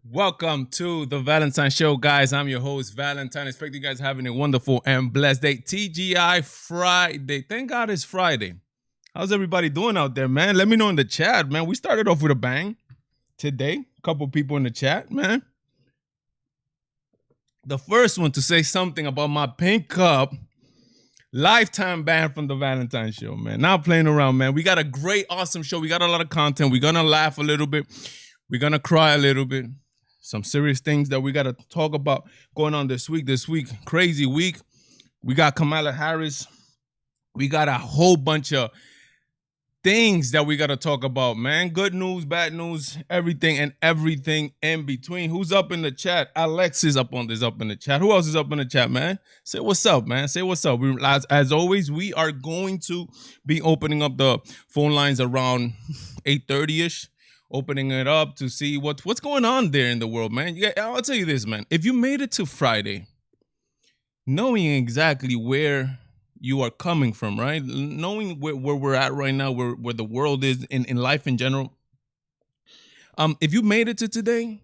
Welcome to the Valentine Show, guys. I'm your host, Valentine. Expect you guys having a wonderful and blessed day. TGI Friday. Thank God it's Friday. How's everybody doing out there, man? Let me know in the chat, man. We started off with a bang today. A couple people in the chat, man. The first one to say something about my pink cup. Lifetime ban from the Valentine Show, man. Not playing around, man. We got a great, awesome show. We got a lot of content. We're going to laugh a little bit. We're going to cry a little bit. Some serious things that we got to talk about going on this week. Crazy week. We got Kamala Harris. We got a whole bunch of things that we got to talk about, man. Good news, bad news, everything in between. Who's up in the chat? Alex is up in the chat. Who else is up in the chat, man? Say what's up, man. Say what's up. As always, we are going to be opening up the phone lines around 8:30-ish. Opening it up to see what's going on there in the world, man. Yeah, I'll tell you this, man. If you made it to Friday, knowing exactly where you are coming from, right? Knowing where we're at right now, where the world is in life in general. If you made it to today,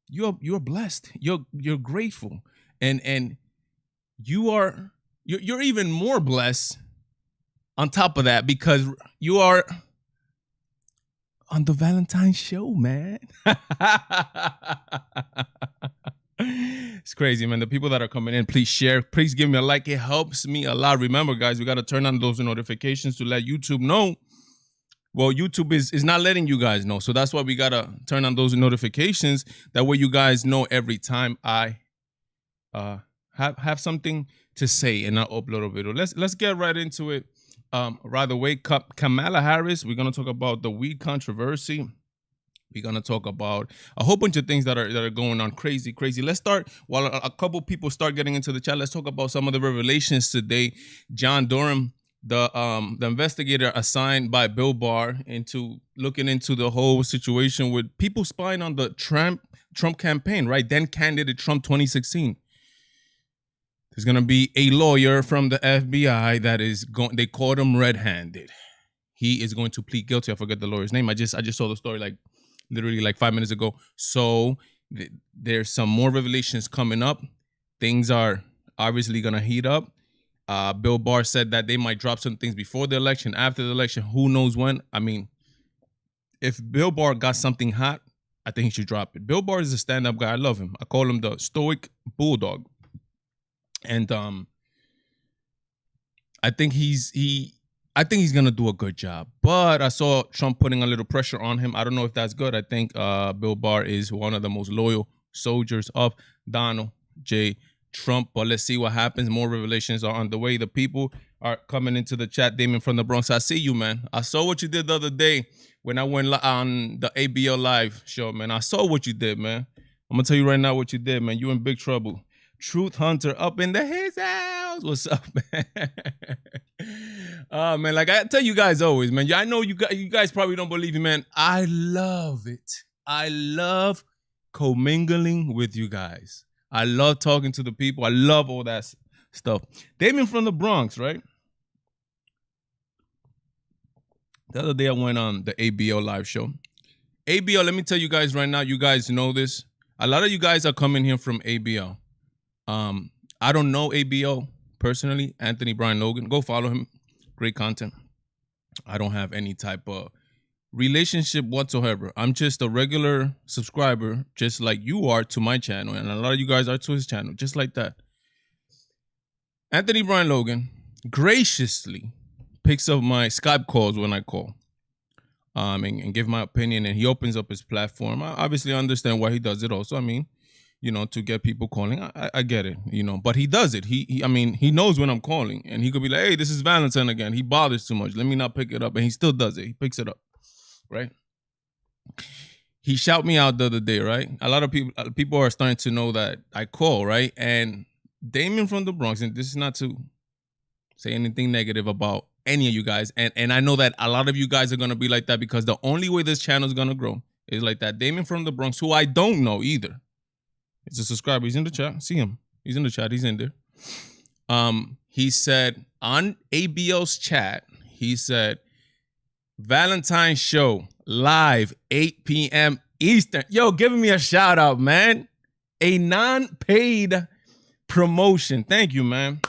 you're blessed. You're grateful, and you're even more blessed on top of that because you are on the Valentine Show, man. It's crazy, man. The people that are coming in, please share. Please give me a like. It helps me a lot. Remember, guys, we got to turn on those notifications to let YouTube know. Well, YouTube is not letting you guys know. So that's why we got to turn on those notifications. That way you guys know every time I have something to say and I upload a video. Let's get right into it. Right away, Kamala Harris. We're gonna talk about the weed controversy. We're gonna talk about a whole bunch of things that are going on. Crazy. Let's start while a couple people start getting into the chat. Let's talk about some of the revelations today. John Durham, the investigator assigned by Bill Barr into looking into the whole situation with people spying on the Trump campaign, right? Then candidate Trump 2016. There's going to be a lawyer from the FBI that is going, they called him red-handed. He is going to plead guilty. I forget the lawyer's name. I just saw the story literally 5 minutes ago. So there's some more revelations coming up. Things are obviously going to heat up. Bill Barr said that they might drop some things before the election, after the election. Who knows when? I mean, if Bill Barr got something hot, I think he should drop it. Bill Barr is a stand-up guy. I love him. I call him the stoic bulldog. And I think he's gonna do a good job. But I saw Trump putting a little pressure on him. I don't know if that's good. I think Bill Barr is one of the most loyal soldiers of Donald J. Trump. But let's see what happens. More revelations are on the way. The people are coming into the chat. Damon from the Bronx. I see you, man. I saw what you did the other day when I went on the ABL live show, man. I saw what you did, man. I'm gonna tell you right now what you did, man. You in big trouble. Truth Hunter up in his house. What's up, man? Oh, man, like I tell you guys always, man. I know you guys probably don't believe me, man. I love it. I love commingling with you guys. I love talking to the people. I love all that stuff. Damien from the Bronx, right? The other day I went on the ABL live show. ABL, let me tell you guys right now, you guys know this. A lot of you guys are coming here from ABL. I don't know ABO personally. Anthony Brian Logan, go follow him. Great content. I don't have any type of relationship whatsoever. I'm just a regular subscriber, just like you are to my channel, and a lot of you guys are to his channel, just like that. Anthony Brian Logan graciously picks up my Skype calls when I call, and give my opinion, and he opens up his platform. I obviously understand why he does it also. I mean, to get people calling. I get it, but he does it. He knows when I'm calling, and he could be like, hey, this is Valentine again. He bothers too much. Let me not pick it up. And he still does it. He picks it up, right? He shouted me out the other day, right? A lot of people are starting to know that I call, right? And Damien from the Bronx, and this is not to say anything negative about any of you guys. And I know that a lot of you guys are going to be like that because the only way this channel is going to grow is like that. Damien from the Bronx, who I don't know either. It's a subscriber. He's in the chat. See him. He's in the chat. He's in there. He said on ABL's chat, he said, Valentine show live 8 p.m. Eastern. Yo, giving me a shout out, man. A non-paid promotion. Thank you, man.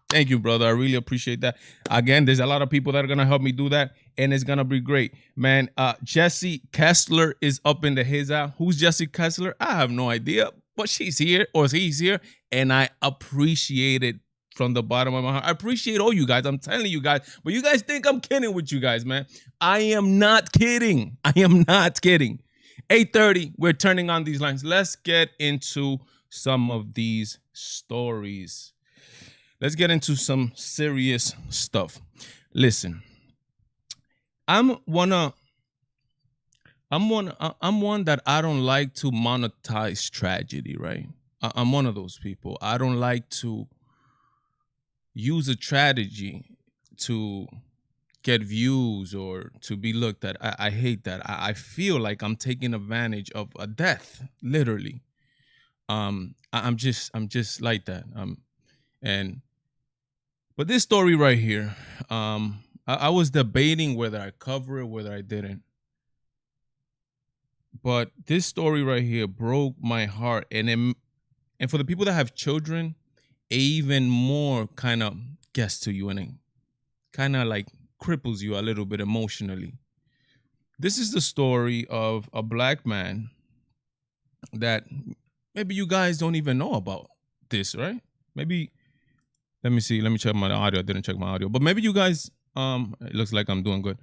Thank you, brother. I really appreciate that. Again, there's a lot of people that are gonna help me do that, and it's gonna be great, man. Jesse Kessler is up in the Hiza. Who's Jesse Kessler? I have no idea, but she's here or he's here, and I appreciate it from the bottom of my heart. I appreciate all you guys. I'm telling you guys, but you guys think I'm kidding with you guys, man. I am not kidding. I am not kidding. 8:30, we're turning on these lines. Let's get into some of these stories. Let's get into some serious stuff. Listen, I'm one that I don't like to monetize tragedy, right? I'm one of those people. I don't like to use a tragedy to get views or to be looked at. I hate that. I feel like I'm taking advantage of a death, literally. I'm just like that. But this story right here, I was debating whether I cover it, whether I didn't. But this story right here broke my heart, and for the people that have children, it even more kind of gets to you, and it kind of like cripples you a little bit emotionally. This is the story of a black man that maybe you guys don't even know about this, right? Maybe. Let me see. Let me check my audio. I didn't check my audio. But maybe you guys, it looks like I'm doing good.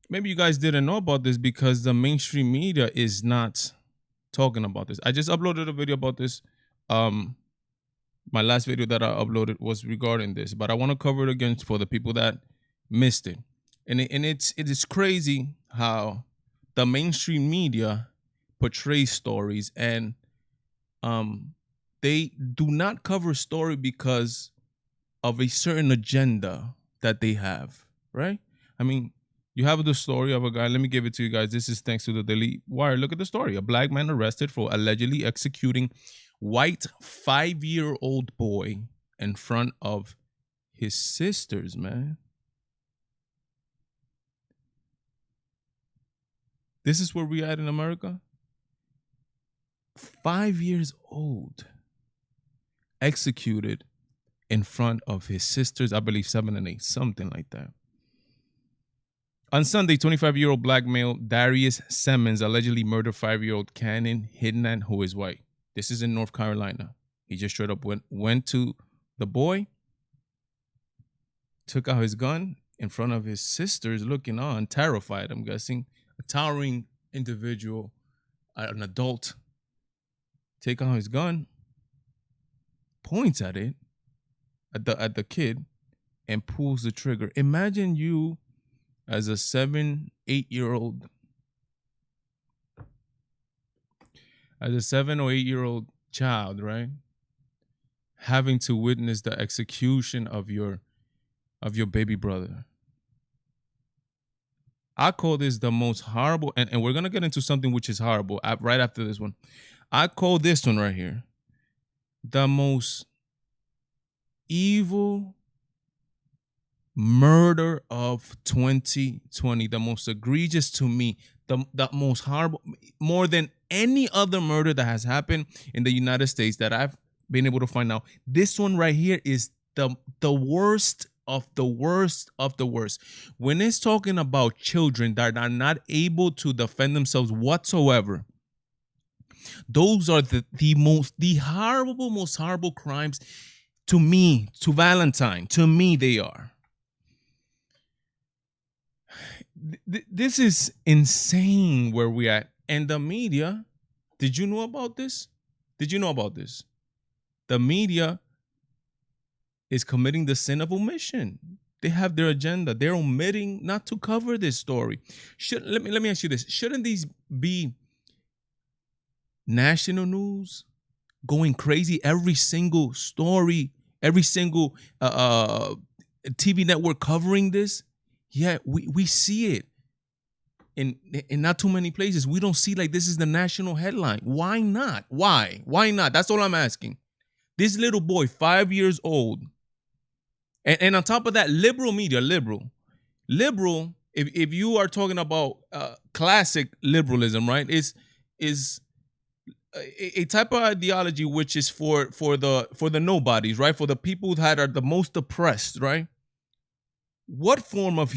Maybe you guys didn't know about this because the mainstream media is not talking about this. I just uploaded a video about this. My last video that I uploaded was regarding this, but I want to cover it again for the people that missed it. And it is crazy how the mainstream media portrays stories, and they do not cover story because of a certain agenda that they have, right? I mean, you have the story of a guy. Let me give it to you guys. This is thanks to the Daily Wire. Look at the story. A black man arrested for allegedly executing white 5-year-old boy in front of his sisters, man. This is where we at in America. 5 years old. Executed in front of his sisters, I believe 7 and 8, something like that. On Sunday, 25-year-old black male Darius Simmons allegedly murdered 5-year-old Cannon Hidnan, who is white. This is in North Carolina. He just straight up went to the boy, took out his gun in front of his sisters, looking on, terrified, I'm guessing. A towering individual, an adult, take out his gun, points at it, at the kid, and pulls the trigger. Imagine you as a 7-8-year-old, as a 7 or 8-year-old child, right? Having to witness the execution of your baby brother. I call this the most horrible, and we're gonna get into something which is horrible right after this one. I call this one right here the most evil murder of 2020, the most egregious to me, the most horrible, more than any other murder that has happened in the United States that I've been able to find out. This one right here is the worst of the worst of the worst. When it's talking about children that are not able to defend themselves whatsoever, those are the most horrible crimes to me, to Valentine. To me, they are. This is insane where we at. And the media, did you know about this? Did you know about this? The media is committing the sin of omission. They have their agenda. They're omitting not to cover this story. Let me ask you this. Shouldn't these be national news, going crazy? Every single story, every single TV network covering this? Yeah, we see it in not too many places. We don't see like this is the national headline. Why not? Why not? That's all I'm asking. This little boy, 5 years old, and on top of that, liberal media, Liberal, if you are talking about classic liberalism, right, is a type of ideology which is for the nobodies, right? For the people that are the most oppressed, right? What form of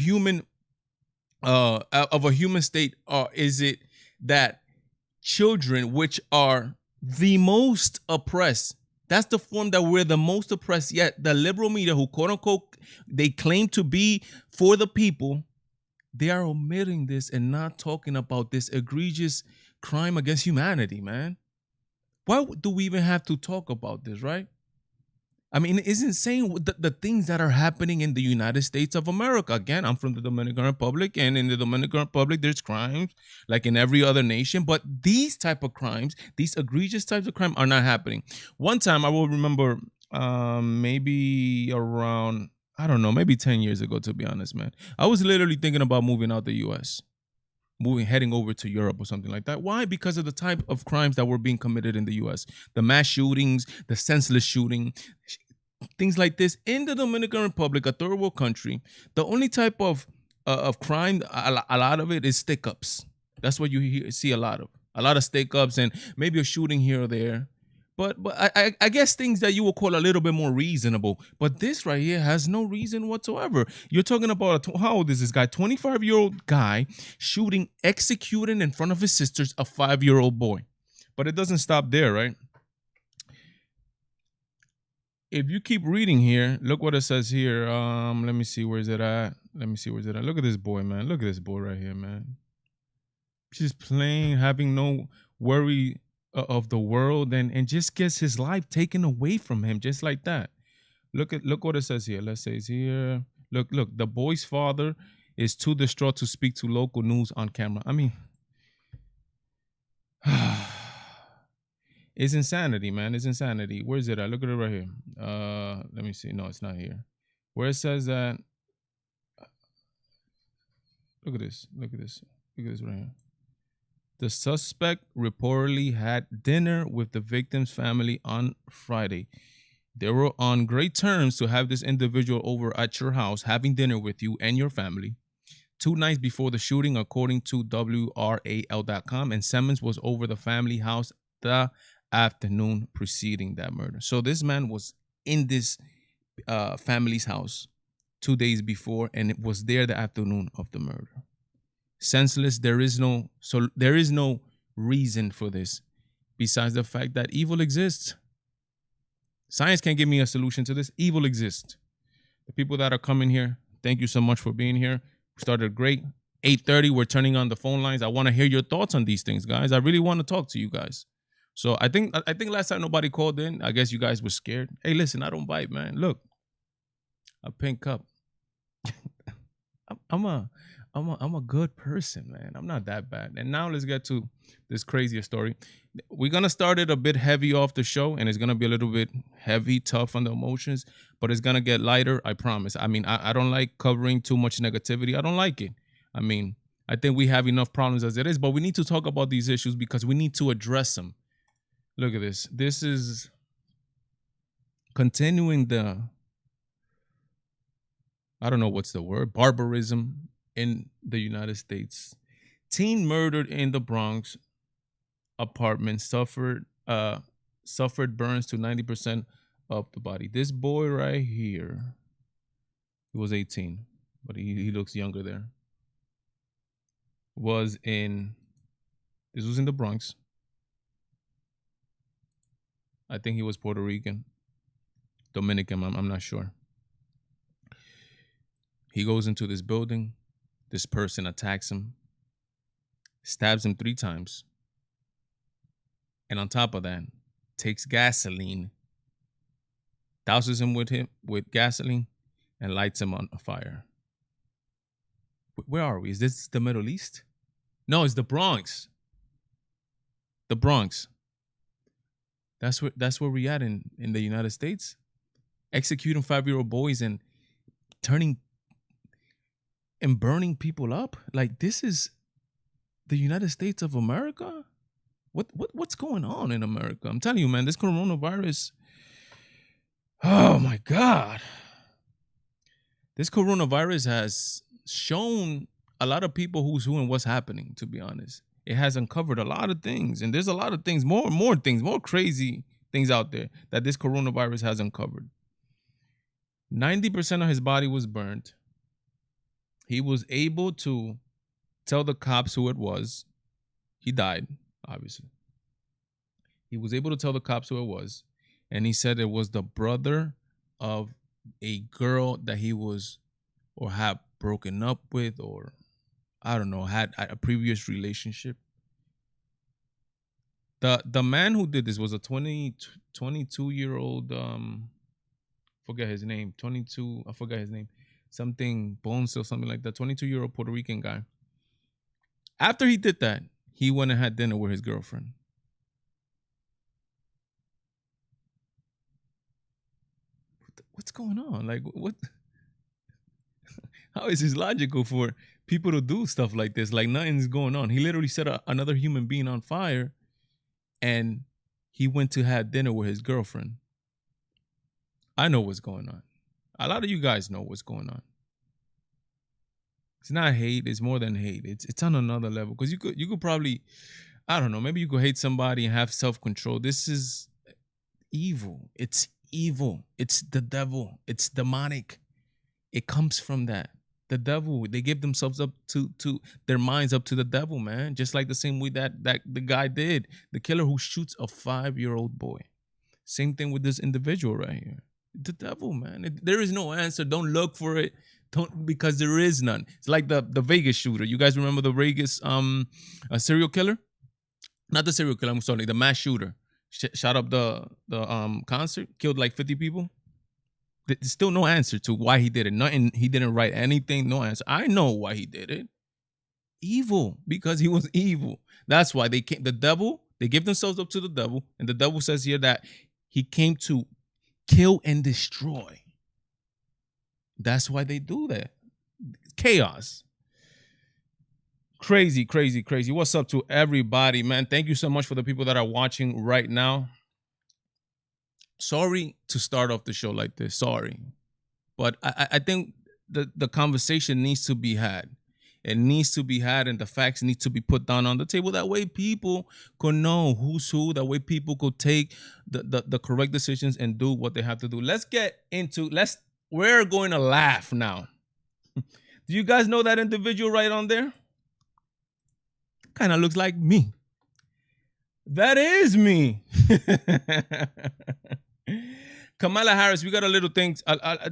of a human state is it that children, which are the most oppressed, that's the form that we're the most oppressed, yet the liberal media, who quote unquote they claim to be for the people, they are omitting this and not talking about this egregious crime against humanity, man. Why do we even have to talk about this, right? I mean, it's insane the things that are happening in the United States of America. Again, I'm from the Dominican Republic, and in the Dominican Republic, there's crimes like in every other nation. But these type of crimes, these egregious types of crime, are not happening. One time, I will remember, maybe around, I don't know, maybe 10 years ago. To be honest, man, I was literally thinking about moving out the U.S., heading over to Europe or something like that. Why? Because of the type of crimes that were being committed in the US. The mass shootings, the senseless shooting, things like this in the Dominican Republic, a third world country. The only type of crime, a lot of it is stick ups. That's what you see a lot of stick ups, and maybe a shooting here or there. But I guess things that you will call a little bit more reasonable. But this right here has no reason whatsoever. You're talking about how old is this guy? 25-year-old guy shooting, executing in front of his sisters a 5-year-old boy. But it doesn't stop there, right? If you keep reading here, look what it says here. Let me see, where's it at? Look at this boy, man. Look at this boy right here, man. Just playing, having no worry of the world, and just gets his life taken away from him just like that. Look what it says here. Let's say it's here. Look, the boy's father is too distraught to speak to local news on camera. I mean, it's insanity, man. It's insanity. Where is it at? Look at it right here. Let me see. No, it's not here. Where it says that. Look at this. Look at this. Look at this right here. The suspect reportedly had dinner with the victim's family on Friday. They were on great terms to have this individual over at your house having dinner with you and your family 2 nights before the shooting, according to WRAL.com. And Simmons was over the family house the afternoon preceding that murder. So this man was in this family's house 2 days before, and it was there the afternoon of the murder. Senseless. There is no reason for this besides the fact that evil exists. Science can't give me a solution to this. Evil exists. The people that are coming here, thank you so much for being here. We started great. 8:30, we're turning on the phone lines. I want to hear your thoughts on these things, guys. I really want to talk to you guys. So I think last time nobody called in, I guess you guys were scared. Hey, listen, I don't bite, man. Look, a pink cup. I'm a good person, man. I'm not that bad. And now let's get to this crazier story. We're gonna start it a bit heavy off the show, and it's gonna be a little bit heavy, tough on the emotions, but it's gonna get lighter, I promise. I mean, I don't like covering too much negativity. I don't like it. I mean, I think we have enough problems as it is, but we need to talk about these issues because we need to address them. Look at this. This is continuing I don't know what's the word, barbarism in the United States. Teen murdered in the Bronx apartment suffered burns to 90% of the body. This boy right here, he was 18, but he looks younger there. This was in the Bronx. I think he was Puerto Rican, Dominican, I'm not sure. He goes into this building. This person attacks him, stabs him 3 times. And on top of that, takes gasoline, douses him with gasoline, and lights him on fire. Where are we? Is this the Middle East? No, it's the Bronx. The Bronx. That's where we at in the United States. Executing 5-year-old boys and burning people up. Like, this is the United States of America? What's going on in America? I'm telling you, man, this coronavirus. Oh my God. This coronavirus has shown a lot of people who's who and what's happening, to be honest. It has uncovered a lot of things. And there's a lot of things, more things, more crazy things out there that this coronavirus has uncovered. 90% of his body was burnt. He was able to tell the cops who it was. He died, obviously. He was able to tell the cops who it was. And he said it was the brother of a girl that he was or had broken up with, or I don't know, had a previous relationship. The man who did this was a 22-year-old, forget his name, 22, I forgot his name, something Bones or something like that, 22-year-old Puerto Rican guy. After he did that, he went and had dinner with his girlfriend. What's going on? Like, what? How is this logical for people to do stuff like this? Like, nothing's going on. He literally set another human being on fire, and he went to have dinner with his girlfriend. I know what's going on. A lot of you guys know what's going on. It's not hate. It's more than hate. It's on another level. Because you could probably, I don't know, maybe you could hate somebody and have self-control. This is evil. It's evil. It's the devil. It's demonic. It comes from that. The devil. They give themselves up to their minds up to the devil, man. Just like the same way that the guy did. The killer who shoots a 5-year-old boy. Same thing with this individual right here. The devil, man. There is no answer. Don't look for it. Because there is none. It's like the Vegas shooter. You guys remember the Vegas serial killer? Not the serial killer. I'm sorry. The mass shooter shot up the concert, killed like 50 people. There's still no answer to why he did it. Nothing. He didn't write anything. No answer. I know why he did it. Evil, because he was evil. That's why they came. The devil. They give themselves up to the devil, and the devil says here that he came to kill and destroy. That's why they do that. Chaos. Crazy, crazy, crazy. What's up to everybody, man? Thank you so much for the people that are watching right now. Sorry to start off the show like this. Sorry. But I think the conversation needs to be had. It needs to be had, and the facts need to be put down on the table. That way people could know who's who. That way people could take the correct decisions and do what they have to do. We're going to laugh now. Do you guys know that individual right on there? Kind of looks like me. That is me. Kamala Harris, we got a little things,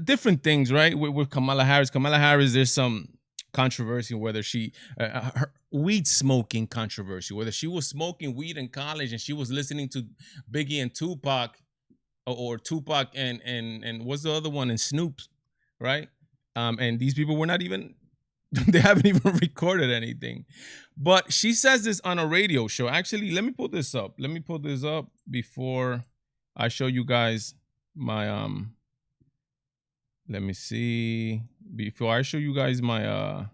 different things, right? With Kamala Harris. Kamala Harris, there's some controversy whether her weed smoking controversy, whether she was smoking weed in college and she was listening to Biggie and Tupac, or Tupac and what's the other one, and Snoop, right? And these people were not even, they haven't even recorded anything. But she says this on a radio show. Actually, let me pull this up. Let me pull this up before I show you guys my let me see. Before I show you guys my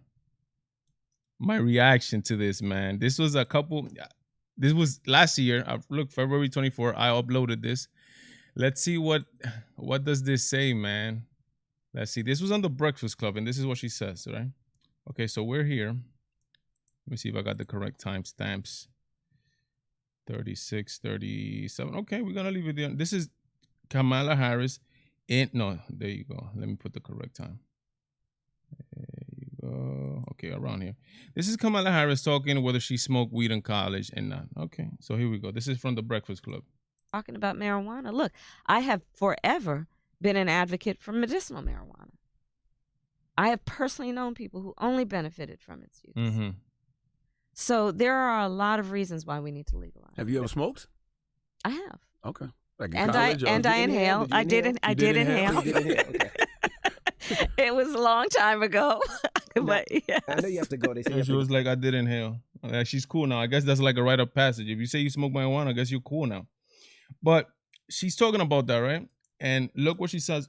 my reaction to this, man. This was last year. Look, February 24th, I uploaded this. Let's see what does this say, man. Let's see. This was on the Breakfast Club, and this is what she says, right? Okay, so we're here. Let me see if I got the correct timestamps. 36, 37. Okay, we're gonna leave it there. This is Kamala Harris. No, there you go. Let me put the correct time. There you go. Okay, around here. This is Kamala Harris talking whether she smoked weed in college and not. Okay, so here we go. This is from the Breakfast Club. Talking about marijuana. Look, I have forever been an advocate for medicinal marijuana. I have personally known people who only benefited from its use. Mm-hmm. So there are a lot of reasons why we need to legalize. Have you ever smoked? I have. Okay. Like and I inhale. I did inhale. Okay. It was a long time ago. But yes. I know you have to go. They say She was like, I did inhale. Like, she's cool now. I guess that's like a rite of passage. If you say you smoke marijuana, I guess you're cool now. But she's talking about that, right? And look what she says.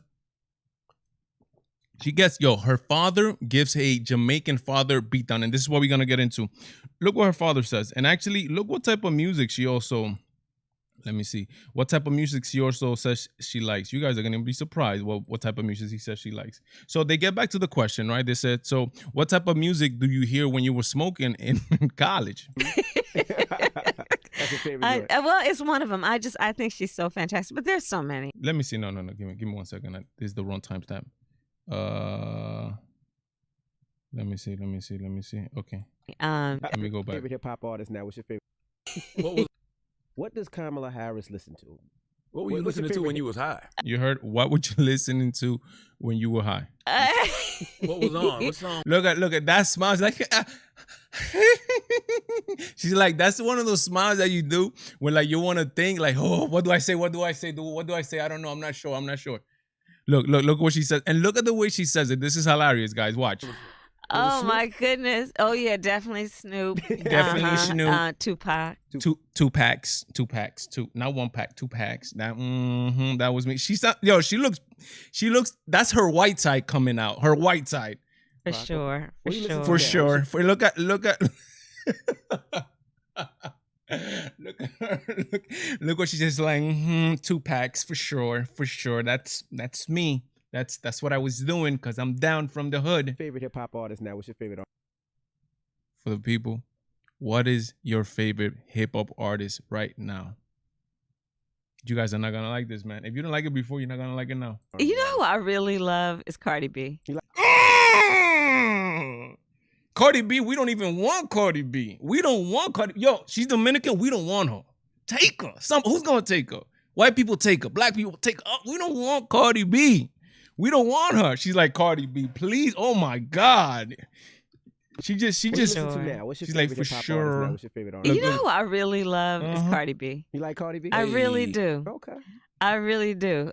She gets, her father gives a Jamaican father beatdown. And this is what we're going to get into. Look what her father says. And actually, look what type of music she also Let me see. What type of music she also says she likes? You guys are going to be surprised what type of music he says she likes. So they get back to the question, right? They said, so what type of music do you hear when you were smoking in college? That's your favorite. Well, it's one of them. I think she's so fantastic, but there's so many. Let me see. No. Give me 1 second. This is the wrong timestamp. Let me see. Okay. Let me go back. Favorite hip hop artist now. What's your favorite? What does Kamala Harris listen to? What were you listening to when you was high? You heard, what would you listening to when you were high? What was on? What song? Look at that smile. She's like, she's like, that's one of those smiles that you do when like you want to think like, oh, what do I say? What do I say? I don't know. I'm not sure. Look what she says. And look at the way she says it. This is hilarious, guys. Watch. Oh my goodness. Oh yeah, definitely Snoop. Definitely Snoop. Tupac. Two packs. Not 1 pack, 2 packs. That was me. She looks, that's her white side coming out. Her white side. For sure. For sure. Look at look at her. Look what she says, like 2 packs for sure. That's me. That's what I was doing because I'm down from the hood. Favorite hip hop artist now. What's your favorite artist? For the people, what is your favorite hip hop artist right now? You guys are not gonna like this, man. If you don't like it before, you're not gonna like it now. You know who I really love is Cardi B. Cardi B, we don't even want Cardi B. We don't want Cardi. Yo, she's Dominican. We don't want her. Take her. Who's gonna take her? White people take her. Black people take her. We don't want Cardi B. We don't want her. She's like, Cardi B, please. Oh my God. She just. What's your She's like, for sure. What's your favorite artist? You know who I really love is Cardi B. You like Cardi B? I really do. Okay. I really do.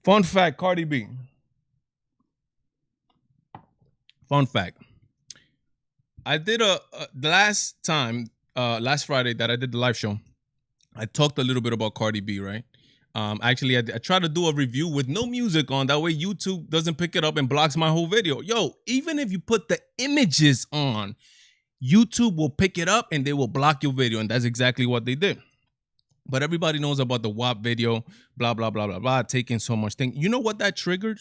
Fun fact, Cardi B. Fun fact. I did last Friday that I did the live show, I talked a little bit about Cardi B, right? Actually, I tried to do a review with no music on. That way YouTube doesn't pick it up and blocks my whole video. Yo, even if you put the images on, YouTube will pick it up and they will block your video. And that's exactly what they did. But everybody knows about the WAP video, blah, blah, blah, blah, blah, taking so much thing. You know what that triggered?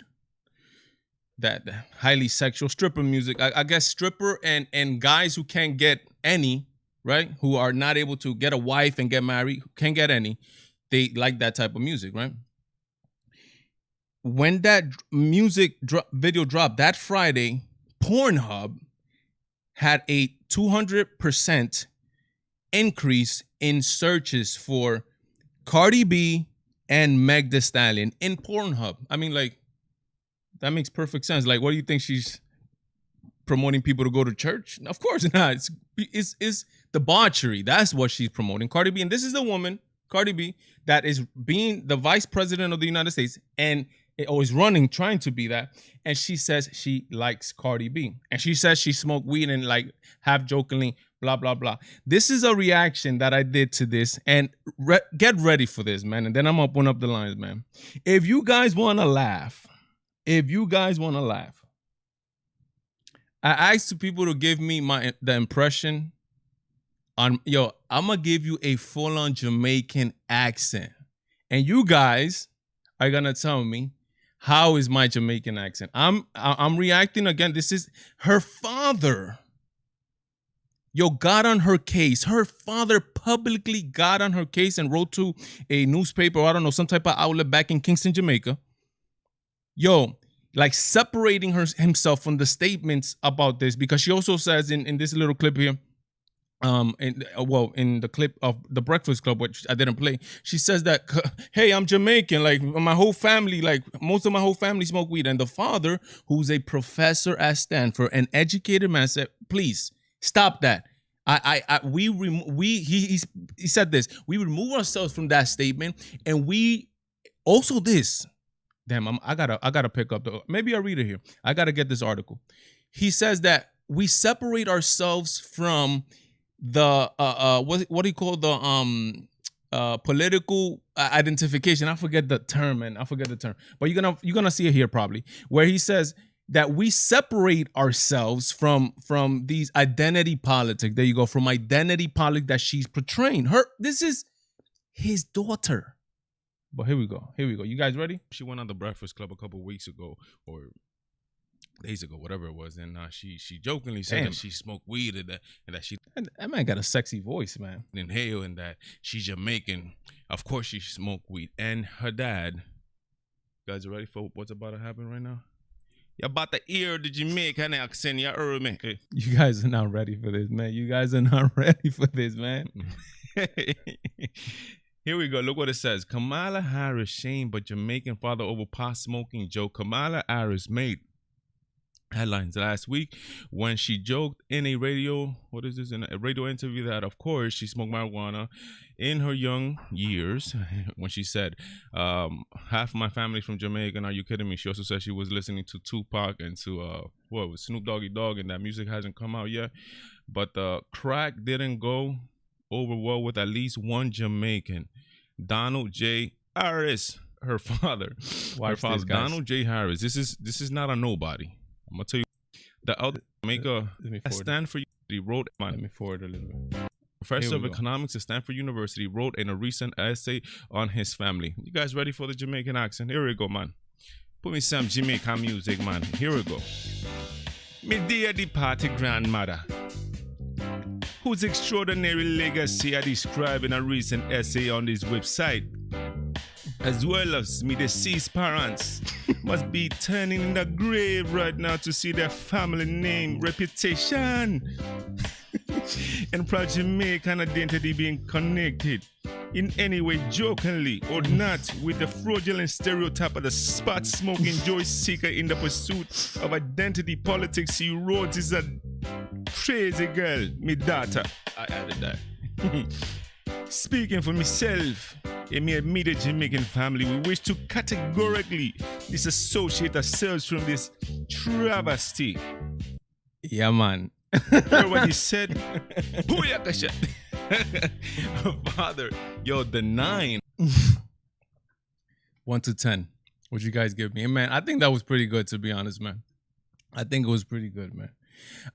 That highly sexual stripper music. I guess stripper and guys who can't get any, right? Who are not able to get a wife and get married, who can't get any. They like that type of music, right? When that music video dropped that Friday, Pornhub had a 200% increase in searches for Cardi B and Meg Thee Stallion in Pornhub. I mean, like, that makes perfect sense. Like, what do you think she's promoting people to go to church? Of course not. It's debauchery. That's what she's promoting. Cardi B, and this is the woman, Cardi B, that is being the vice president of the United States and is running, trying to be that. And she says she likes Cardi B. And she says she smoked weed and like half jokingly, blah, blah, blah. This is a reaction that I did to this. And get ready for this, man. And then I'm going to open up the lines, man. If you guys want to laugh, I asked people to give me the impression on, I'm gonna give you a full-on Jamaican accent. And you guys are gonna tell me, how is my Jamaican accent? I'm reacting again. This is her father. Got on her case. Her father publicly got on her case and wrote to a newspaper, or I don't know, some type of outlet back in Kingston, Jamaica. Like separating himself from the statements about this, because she also says in this little clip here, in the clip of the Breakfast Club, which I didn't play, she says that, hey, I'm Jamaican, like my whole family, like most of my whole family smoke weed. And the father, who's a professor at Stanford, an educated man, said, please stop that. He said this, we remove ourselves from that statement, and we also this. Damn, I gotta pick up maybe I'll read it here. I gotta get this article. He says that we separate ourselves from the what do you call the political identification. I forget the term, but you're gonna see it here probably, where he says that we separate ourselves from these identity politics. There you go, from identity politics that she's portraying. This is his daughter. But here we go. Here we go. You guys ready? She went on the Breakfast Club a couple weeks ago, or days ago, whatever it was, and she jokingly said that she smoked weed and that she that man got a sexy voice, man. Inhale, and that she's Jamaican. Of course, she smoked weed, and her dad. You guys are ready for what's about to happen right now? You about to hear the Jamaican accent. You heard me. Hey. You guys are not ready for this, man. You guys are not ready for this, man. Here we go. Look what it says. Kamala Harris shamed but Jamaican father over pot smoking joke. Kamala Harris made headlines last week when she joked in a radio interview that of course she smoked marijuana in her young years when she said half of my family's from Jamaica. Are you kidding me? She also said she was listening to Tupac and to what was Snoop Doggy Dogg, and that music hasn't come out yet, but the crack didn't go over well with at least one Jamaican, Donald J. Harris, her father. Donald J. Harris. This is not a nobody. I'm gonna tell you, the other Jamaica at Stanford University wrote. Let me forward a little bit. Professor of economics at Stanford University wrote in a recent essay on his family. You guys ready for the Jamaican accent? Here we go, man. Put me some Jamaican music, man. Here we go. Me dear departed grandmother, whose extraordinary legacy I describe in a recent essay on this website, as well as me deceased parents, must be turning in the grave right now to see their family name, reputation, and proud Jamaican identity being connected in any way, jokingly or not, with the fraudulent stereotype of the spot smoking joy seeker in the pursuit of identity politics. She wrote is a crazy girl, me daughter. I added that. Speaking for myself and my immediate Jamaican family, we wish to categorically disassociate ourselves from this travesty. Yeah, man. Hear what he said? Booyakasha. Father, yo, the 9. 1 to 10. What you guys give me? And man, I think that was pretty good, to be honest, man. I think it was pretty good, man.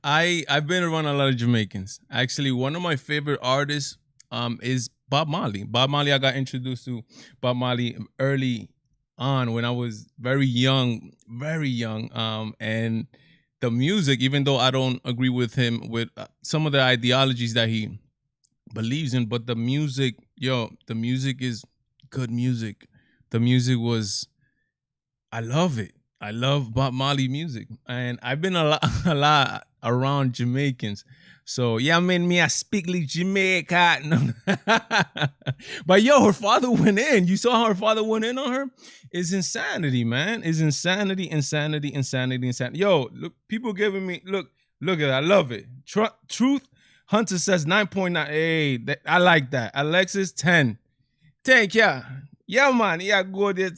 I've been around a lot of Jamaicans. Actually, one of my favorite artists is Bob Marley. Bob Marley, I got introduced to Bob Marley early on when I was very young. And the music, even though I don't agree with him with some of the ideologies that he believes in, but the music, the music is good music. The music was, I love it. I love Bob Marley music, and I've been a lot around Jamaicans. So yeah, I speak like Jamaica. But yo, her father went in. You saw how her father went in on her? It's insanity, man. It's insanity. Yo, look, people giving me look at that. I love it. Truth Hunter says 9.9. Hey, I like that. Alexis 10. Thank ya. Yeah, man. Yeah, go there.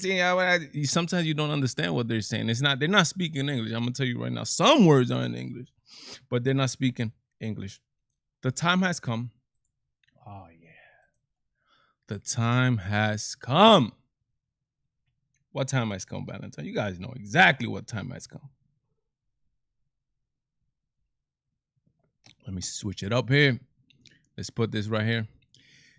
Sometimes you don't understand what they're saying. They're not speaking English. I'm gonna tell you right now. Some words are in English, but they're not speaking English. The time has come. Oh yeah. The time has come. What time has come, Valentine? You guys know exactly what time has come. Let me switch it up here. Let's put this right here.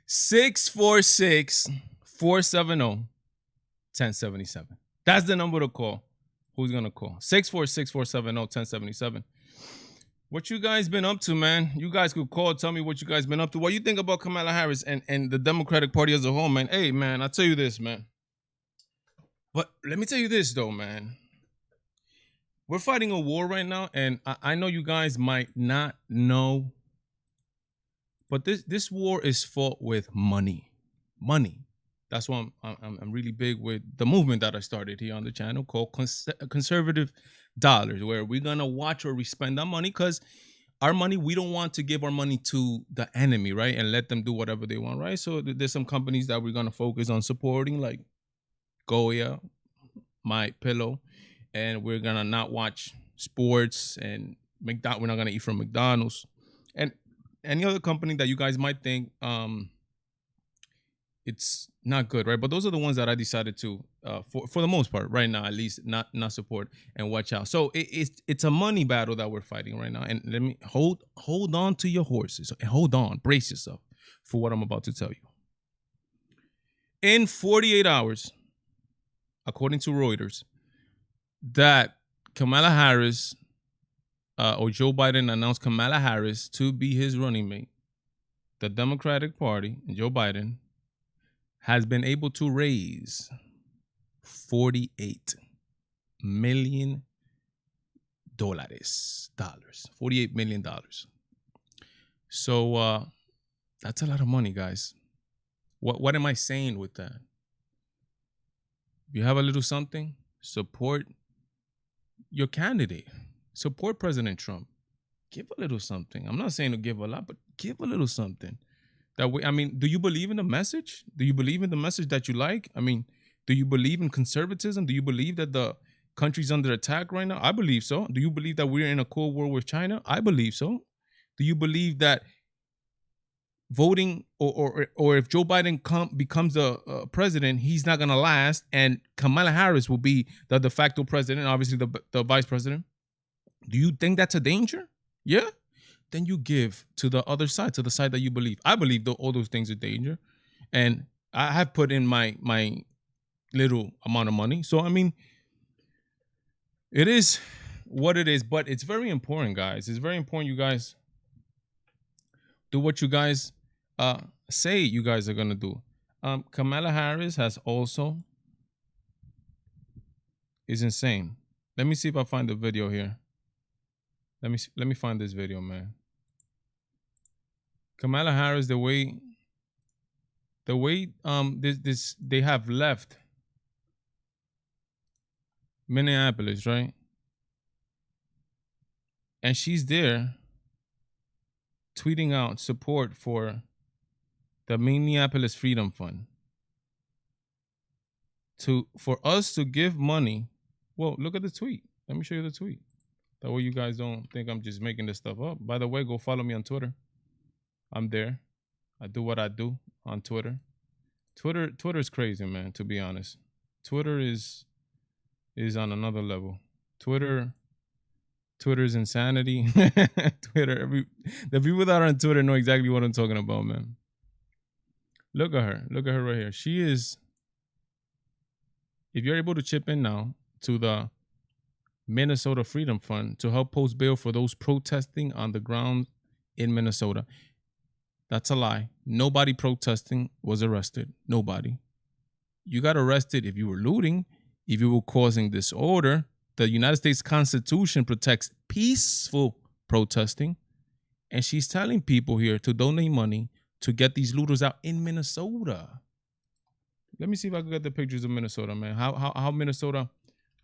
646-470-1077. That's the number to call. Who's going to call? 646-470-1077. What you guys been up to, man? You guys could call, tell me what you guys been up to. What you think about Kamala Harris and the Democratic Party as a whole, man? Hey, man, I'll tell you this, man. But let me tell you this, though, man. We're fighting a war right now, and I know you guys might not know, but this war is fought with money. Money. That's why I'm really big with the movement that I started here on the channel called Conservative Dollars, where we're gonna watch where we spend our money, because our money, we don't want to give our money to the enemy, right? And let them do whatever they want, right? So there's some companies that we're gonna focus on supporting, like Goya, My Pillow, and we're gonna not watch sports and we're not gonna eat from McDonald's and any other company that you guys might think it's not good, right? But those are the ones that I decided to, for the most part, right now at least, not support and watch out. So it's a money battle that we're fighting right now. And let me hold on to your horses. Hold on, brace yourself for what I'm about to tell you. in 48 hours, according to Reuters, that Kamala Harris or Joe Biden announced Kamala Harris to be his running mate. The Democratic Party, Joe Biden, has been able to raise $48 million. $48 million. So that's a lot of money, guys. What am I saying with that? If you have a little something, support your candidate. Support President Trump. Give a little something. I'm not saying to give a lot, but give a little something. That way, I mean, do you believe in the message? Do you believe in the message that you like? I mean, do you believe in conservatism? Do you believe that the country's under attack right now? I believe so. Do you believe that we're in a Cold War with China? I believe so. Do you believe that voting or if Joe Biden becomes the president, he's not going to last, and Kamala Harris will be the de facto president, obviously the vice president? Do you think that's a danger? Yeah? Then you give to the other side, to the side that you believe. I believe all those things are danger. And I have put in my little amount of money. So, I mean, it is what it is, but it's very important, guys. It's very important you guys do what you guys say you guys are going to do. Kamala Harris has also is insane. Let me see if I find the video here. Let me find this video, man. Kamala Harris, the way they have left Minneapolis, right? And she's there tweeting out support for the Minneapolis Freedom Fund. For us to give money. Whoa, look at the tweet. Let me show you the tweet. That way you guys don't think I'm just making this stuff up. By the way, go follow me on Twitter. I'm there. I do what I do on Twitter. Twitter is crazy, man, to be honest. Twitter is on another level. Twitter's insanity. The people that are on Twitter know exactly what I'm talking about, man. Look at her. Look at her right here. She is, if you're able to chip in now to the Minnesota Freedom Fund to help post bail for those protesting on the ground in Minnesota. That's a lie. Nobody protesting was arrested. Nobody. You got arrested if you were looting, if you were causing disorder. The United States Constitution protects peaceful protesting. And she's telling people here to donate money to get these looters out in Minnesota. Let me see if I can get the pictures of Minnesota, man. How Minnesota,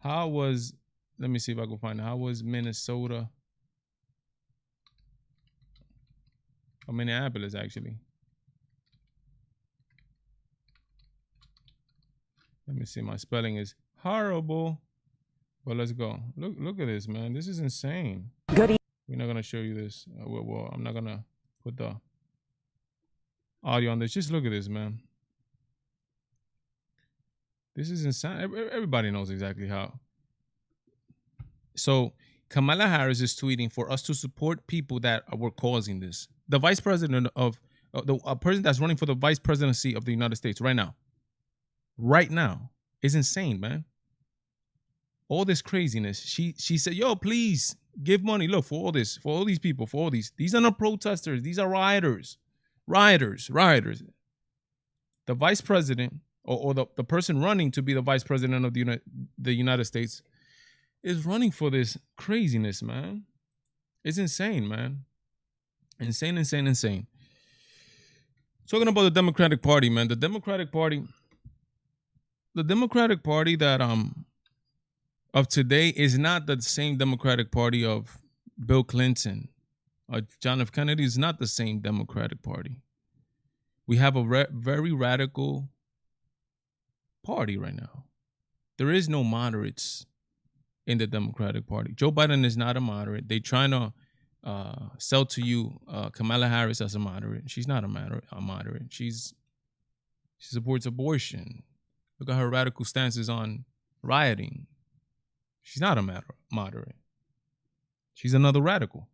let me see if I can find it. How was Minnesota? Or Minneapolis, actually. Let me see. My spelling is horrible. But let's go. Look at this, man. This is insane. We're not going to show you this. Well, I'm not going to put the audio on this. Just look at this, man. This is insane. Everybody knows exactly how. So Kamala Harris is tweeting for us to support people that were causing this. The vice president of the person that's running for the vice presidency of the United States right now is insane, man. All this craziness. She said, yo, please give money. Look, for all these people, these are not protesters. These are rioters. The vice president or the person running to be the vice president of the United States is running for this craziness, man. It's insane, man. Insane. Talking about the Democratic Party, man. The Democratic Party that of today is not the same Democratic Party of Bill Clinton or John F. Kennedy. Is not the same Democratic Party. We have a very radical party right now. There is no moderates in the Democratic Party. Joe Biden is not a moderate. They trying to sell to you Kamala Harris as a moderate. She's not a moderate. She supports abortion. Look at her radical stances on rioting. She's not a moderate. She's another radical.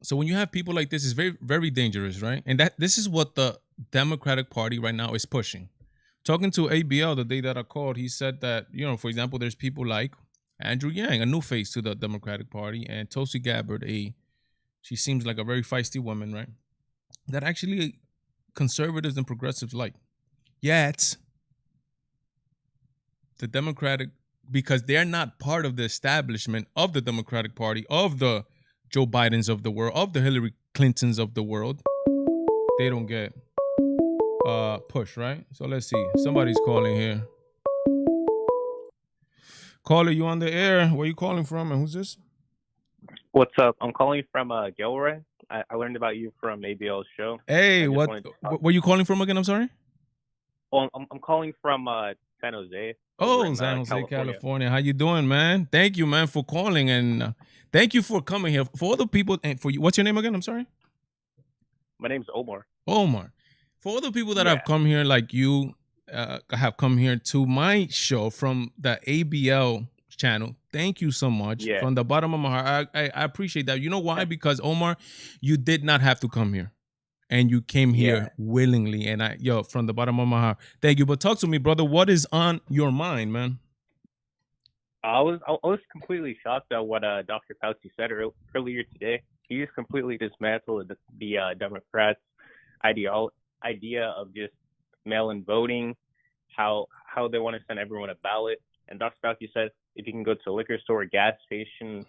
So when you have people like this, it's very, very dangerous, right? And this is what the Democratic Party right now is pushing. Talking to ABL the day that I called, he said that, for example, there's people like Andrew Yang, a new face to the Democratic Party, and Tulsi Gabbard, she seems like a very feisty woman, right? That actually conservatives and progressives like. Yet, the Democratic, because they're not part of the establishment of the Democratic Party, of the Joe Bidens of the world, of the Hillary Clintons of the world, they don't get pushed, right? So let's see. Somebody's calling here. Caller, you on the air? Where you calling from, and who's this? What's up? I'm calling from Gilroy. I learned about you from ABL's show. Hey, where you calling from again? I'm sorry. Oh, I'm calling from San Jose. Oh, San Jose, California. How you doing, man? Thank you, man, for calling, and thank you for coming here. For other people, and for you, what's your name again? I'm sorry. My name's Omar. Omar. For other people that have come here, like you, have come here to my show from the ABL channel. Thank you so much. Yeah. From the bottom of my heart, I appreciate that. You know why? Because Omar, you did not have to come here. And you came here willingly. And from the bottom of my heart, thank you. But talk to me, brother. What is on your mind, man? I was completely shocked at what Dr. Fauci said earlier today. He just completely dismantled the Democrats' idea of just mail-in voting, how they want to send everyone a ballot. And Dr. Fauci said if you can go to a liquor store or gas station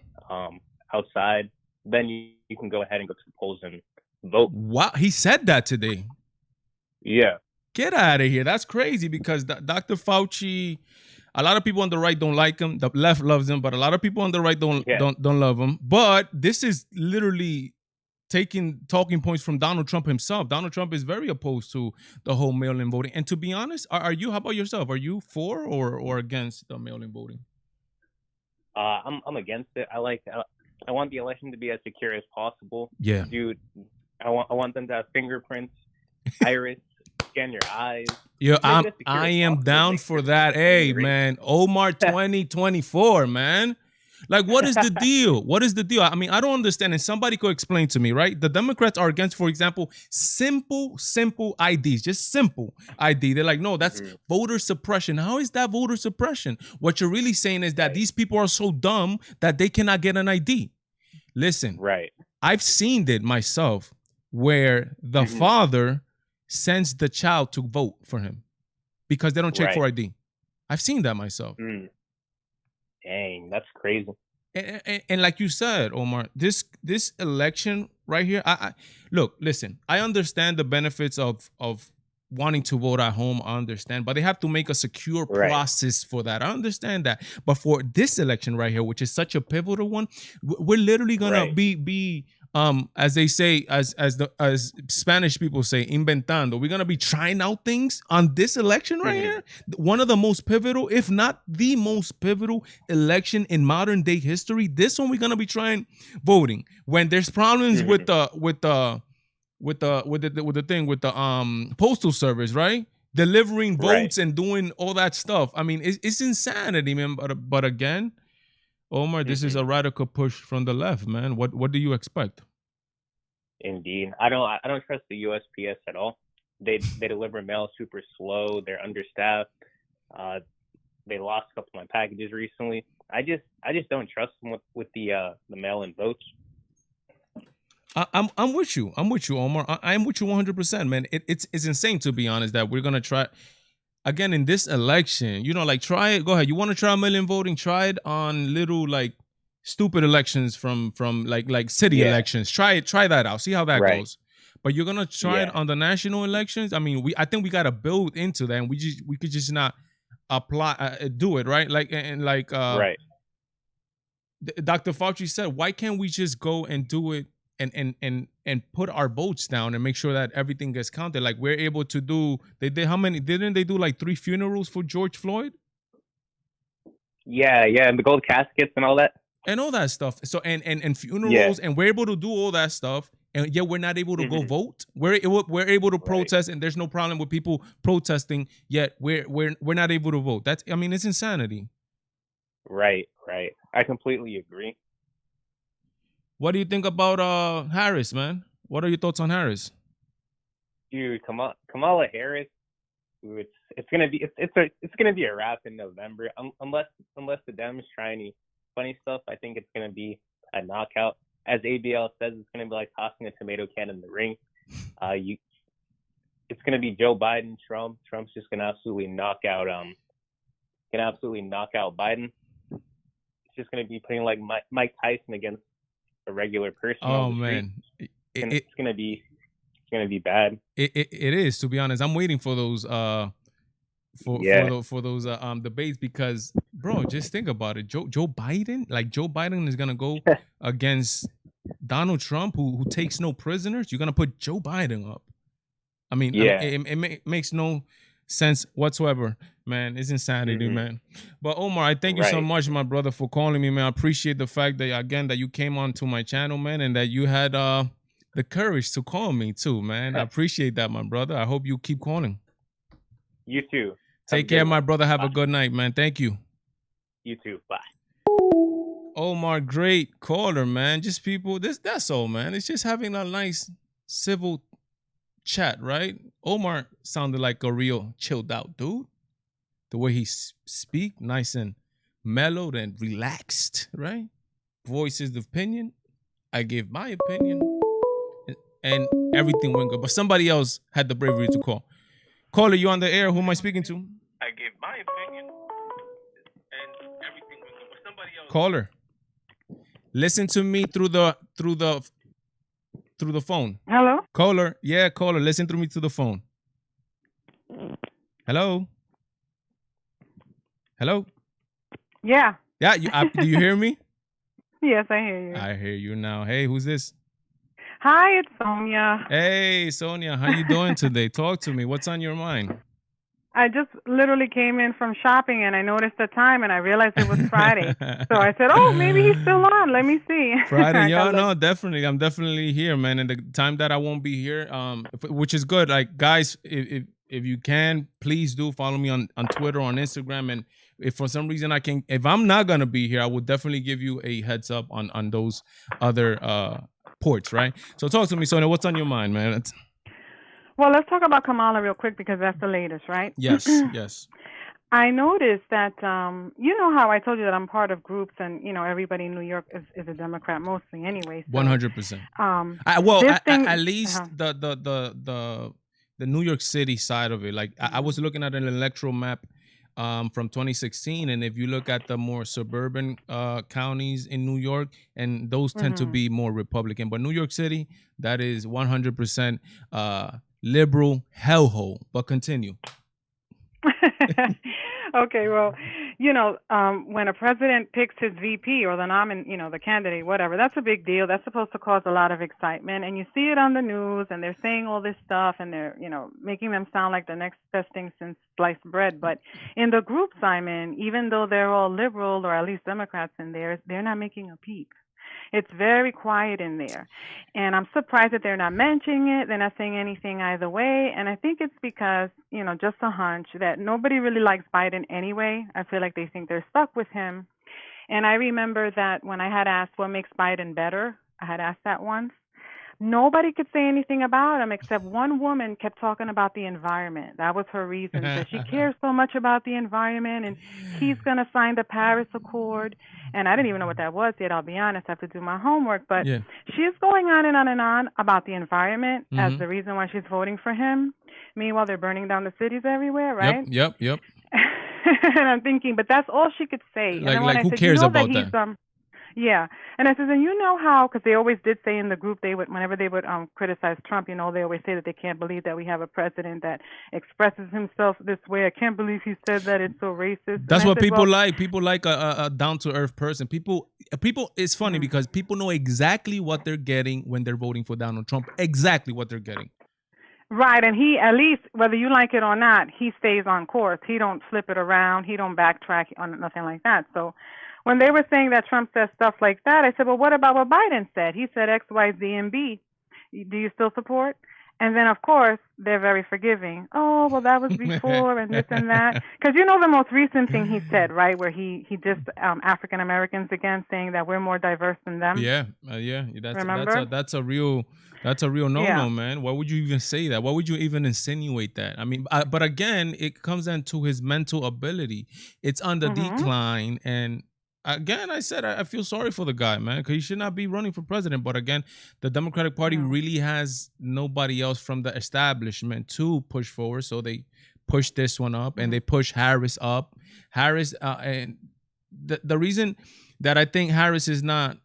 outside, then you can go ahead and go to the polls and vote. Wow, he said that today. Yeah. Get out of here. That's crazy because Dr. Fauci, a lot of people on the right don't like him. The left loves him, but a lot of people on the right don't love him. But this is literally taking talking points from Donald Trump himself. Donald Trump is very opposed to the whole mail-in voting. And to be honest, are you? How about yourself? Are you for or against the mail-in voting? I'm against it. I want the election to be as secure as possible. Yeah, dude. I want them to have fingerprints, iris, scan your eyes. Yeah, I am down for that. Hey, man, Omar 2024, man. Like, what is the deal? What is the deal? I mean, I don't understand. And somebody could explain to me, right? The Democrats are against, for example, simple IDs, just simple ID. They're like, no, that's voter suppression. How is that voter suppression? What you're really saying is that these people are so dumb that they cannot get an ID. Listen, I've seen it myself where the father sends the child to vote for him because they don't check for ID. I've seen that myself. Dang, that's crazy. And like you said, Omar, this election right here, I look, listen, I understand the benefits of wanting to vote at home. I understand, but they have to make a secure process for that. I understand that. But for this election right here, which is such a pivotal one, we're literally gonna be as they say, as Spanish people say, inventando. We're gonna be trying out things on this election right here. One of the most pivotal, if not the most pivotal election in modern day history. This one we're gonna be trying voting when there's problems with the postal service, right? Delivering votes and doing all that stuff. I mean, it's insanity, man. But again, Omar, this is a radical push from the left, man. What do you expect? Indeed, I don't trust the USPS at all. They deliver mail super slow. They're understaffed. They lost a couple of my packages recently. I just don't trust them with the mail-in votes. I'm with you. I'm with you, Omar. I'm with you 100%, man. It's insane, to be honest, that we're gonna try again in this election. Like, try it. Go ahead. You want to try mail-in voting? Try it on little like stupid elections from like city elections. Try that out. See how that goes. But you're gonna try it on the national elections. I mean, I think we gotta build into that, and we could just not apply do it right. Like Dr. Fauci said, why can't we just go and do it? And put our votes down and make sure that everything gets counted. Like we're able to do. They did how many? Didn't they do like 3 funerals for George Floyd? Yeah, and the gold caskets and all that. And all that stuff. So and funerals, and we're able to do all that stuff, and yet we're not able to go vote. We're able to protest, and there's no problem with people protesting. Yet we're not able to vote. It's insanity. Right. I completely agree. What do you think about Harris, man? What are your thoughts on Harris? Dude, Kamala Harris. Dude, it's gonna be a wrap in November unless the Dems try any funny stuff. I think it's gonna be a knockout. As ABL says, it's gonna be like tossing a tomato can in the ring. It's gonna be Joe Biden, Trump. Trump's just gonna absolutely knock out Biden. It's just gonna be putting like Mike Tyson against a regular person. Oh on the street. man, It's gonna be bad. It is, to be honest. I'm waiting for those for those debates because, bro, just think about it. Joe Biden, like Joe Biden is gonna go against Donald Trump, who takes no prisoners. You're gonna put Joe Biden up. I mean, it makes no sense whatsoever, man. It's insanity, man. But Omar, I thank you so much, my brother, for calling me, man. I appreciate the fact that again that you came onto my channel, man, and that you had the courage to call me too, man. I appreciate that, my brother. I hope you keep calling. You too. Take care, my brother. Have a good night, man. Thank you. You too. Bye. Omar, great caller, man. Just people, that's all, man. It's just having a nice civil chat, right? Omar sounded like a real chilled out dude. The way he speak, nice and mellowed and relaxed, right? Voices the opinion. I gave my opinion, and everything went good. But somebody else had the bravery to call. Caller, you on the air? Who am I speaking to? I gave my opinion, and everything went good. But somebody else. Caller, listen to me through the phone. Hello? Caller, yeah, caller, listen to me through the phone. Hello? Hello? Yeah. Yeah, do you hear me? Yes, I hear you. I hear you now. Hey, who's this? Hi, it's Sonia. Hey, Sonia, how you doing today? Talk to me. What's on your mind? I just literally came in from shopping and I noticed the time and I realized it was Friday. So I said, oh, maybe he's still on. Let me see. Friday, yeah, no, definitely. I'm definitely here, man. And the time that I won't be here, which is good. Like, guys, if you can, please do follow me on Twitter, on Instagram. And if for some reason if I'm not going to be here, I will definitely give you a heads up on those other ports, right? So talk to me, Sonia. What's on your mind, man? Well, let's talk about Kamala real quick because that's the latest, right? Yes, yes. I noticed that, you know how I told you that I'm part of groups and, you know, everybody in New York is a Democrat mostly anyway. So, 100%. At least the New York City side of it. Like, I was looking at an electoral map from 2016, and if you look at the more suburban counties in New York, and those tend to be more Republican. But New York City, that is 100% liberal hellhole. But continue. Okay, well, you know, when a president picks his VP or the candidate, whatever, that's a big deal. That's supposed to cause a lot of excitement. And you see it on the news and they're saying all this stuff and they're, you know, making them sound like the next best thing since sliced bread. But in the groups I'm in, even though they're all liberal or at least Democrats in there, they're not making a peep. It's very quiet in there. And I'm surprised that they're not mentioning it. They're not saying anything either way. And I think it's because, you know, just a hunch that nobody really likes Biden anyway. I feel like they think they're stuck with him. And I remember that when I had asked what makes Biden better, I had asked that once. Nobody could say anything about him except one woman kept talking about the environment. That was her reason. That she cares so much about the environment and he's going to sign the Paris Accord. And I didn't even know what that was yet, I'll be honest. I have to do my homework. But she's going on and on and on about the environment as the reason why she's voting for him. Meanwhile, they're burning down the cities everywhere, right? Yep. And I'm thinking, but that's all she could say. Like who cares about that? Yeah. And I said, and you know how, because they always did say in the group, whenever they would criticize Trump, you know, they always say that they can't believe that we have a president that expresses himself this way. I can't believe he said that. It's so racist. That's what people like. People like a down-to-earth person. People. It's funny because people know exactly what they're getting when they're voting for Donald Trump. Exactly what they're getting. Right, and he, at least, whether you like it or not, he stays on course. He don't flip it around. He don't backtrack on nothing like that. So when they were saying that Trump says stuff like that, I said, well, what about what Biden said? He said X, Y, Z, and B. Do you still support? And then, of course, they're very forgiving. Oh, well, that was before and this and that. Because you know the most recent thing he said, right, where he dissed African Americans again, saying that we're more diverse than them. Yeah, Remember? That's a real no-no, Yeah. man. Why would you even say that? Why would you even insinuate that? I mean, but again, it comes down to his mental ability. It's on the decline, and again, I said I feel sorry for the guy, man, because he should not be running for president. But again, the Democratic Party really has nobody else from the establishment to push forward, so they push this one up, and they push Harris up. Harris, and the reason that I think Harris is not